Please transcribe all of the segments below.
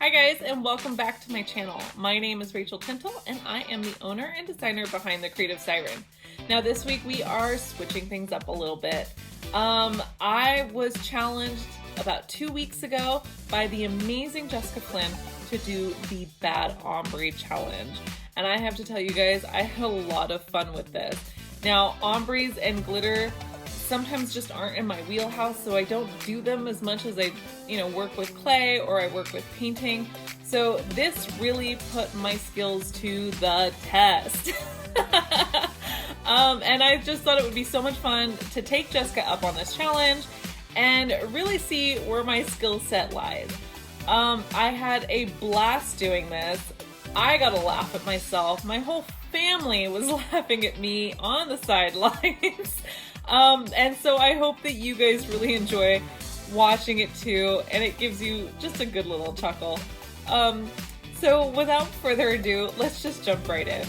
Hi guys, and welcome back to my channel. My name is Rachel Tintle and I am the owner and designer behind The Creative Siren. Now this week we are switching things up a little bit. I was challenged about 2 weeks ago by the amazing Jessica Flynn to do the Bad Ombre challenge. And I have to tell you guys, I had a lot of fun with this. Now, ombres and glitter sometimes just aren't in my wheelhouse, so I don't do them as much as I, work with clay or I work with painting. So this really put my skills to the test. And I just thought it would be so much fun to take Jessica up on this challenge and really see where my skill set lies. I had a blast doing this. I got to laugh at myself. My whole family was laughing at me on the sidelines. And so I hope that you guys really enjoy watching it too, and it gives you just a good little chuckle. So without further ado, let's just jump right in.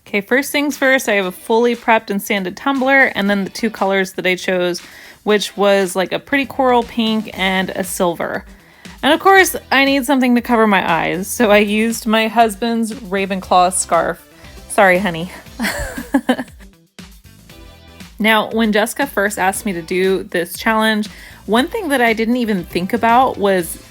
Okay, first things first, I have a fully prepped and sanded tumbler, and then the two colors that I chose, which was like a pretty coral pink and a silver. And of course, I need something to cover my eyes, so I used my husband's Ravenclaw scarf. Sorry, honey. Now, when Jessica first asked me to do this challenge, one thing that I didn't even think about was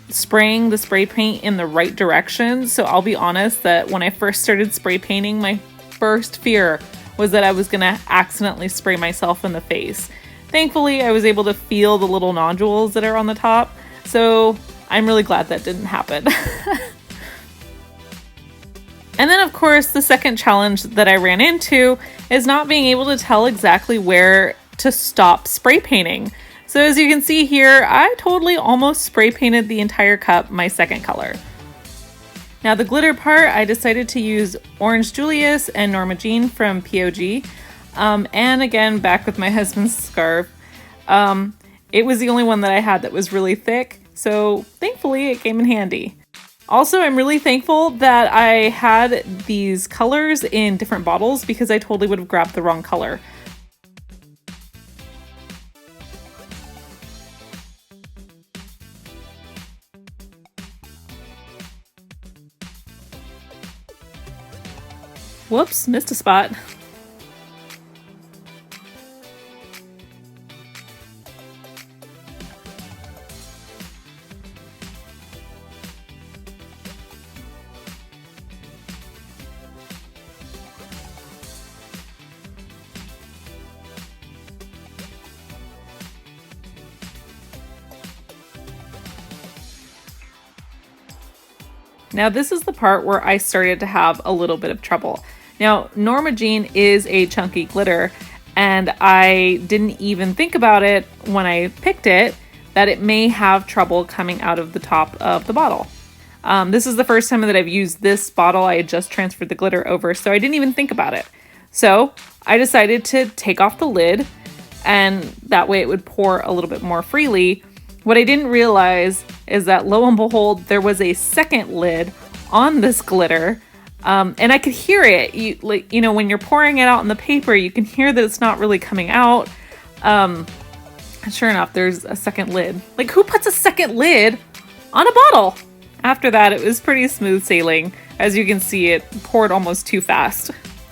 spraying the spray paint in the right direction. So I'll be honest that when I first started spray painting, my first fear was that I was gonna accidentally spray myself in the face. Thankfully, I was able to feel the little nodules that are on the top, so I'm really glad that didn't happen. And then of course, the second challenge that I ran into is not being able to tell exactly where to stop spray painting. So as you can see here, I totally almost spray painted the entire cup my second color. Now the glitter part, I decided to use Orange Julius and Norma Jean from POG. And again, back with my husband's scarf. It was the only one that I had that was really thick, so thankfully it came in handy. Also, I'm really thankful that I had these colors in different bottles because I totally would have grabbed the wrong color. Whoops, missed a spot. Now this is the part where I started to have a little bit of trouble. Now, Norma Jean is a chunky glitter, and I didn't even think about it when I picked it that it may have trouble coming out of the top of the bottle. This is the first time that I've used this bottle. I had just transferred the glitter over, so I didn't even think about it. So I decided to take off the lid, and that way it would pour a little bit more freely. What I didn't realize is that lo and behold, there was a second lid on this glitter. And I could hear it, when you're pouring it out in the paper, you can hear that it's not really coming out. Sure enough, there's a second lid. Like, who puts a second lid on a bottle? After that, it was pretty smooth sailing. As you can see, it poured almost too fast.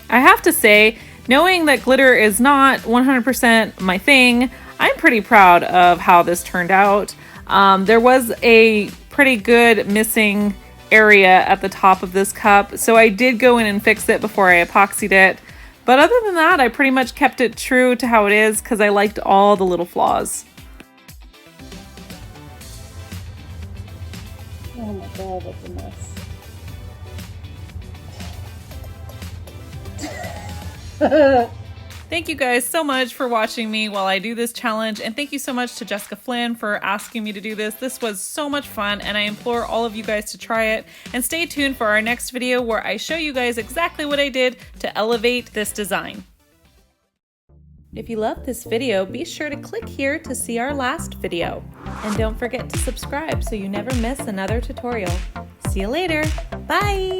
I have to say, knowing that glitter is not 100% my thing, I'm pretty proud of how this turned out. There was a pretty good missing area at the top of this cup, so I did go in and fix it before I epoxied it. But other than that, I pretty much kept it true to how it is because I liked all the little flaws. Oh my god, that's a mess. Thank you guys so much for watching me while I do this challenge, and thank you so much to Jessica Flynn for asking me to do this. This was so much fun, and I implore all of you guys to try it. And stay tuned for our next video where I show you guys exactly what I did to elevate this design. If you love this video, be sure to click here to see our last video. And don't forget to subscribe so you never miss another tutorial. See you later. Bye!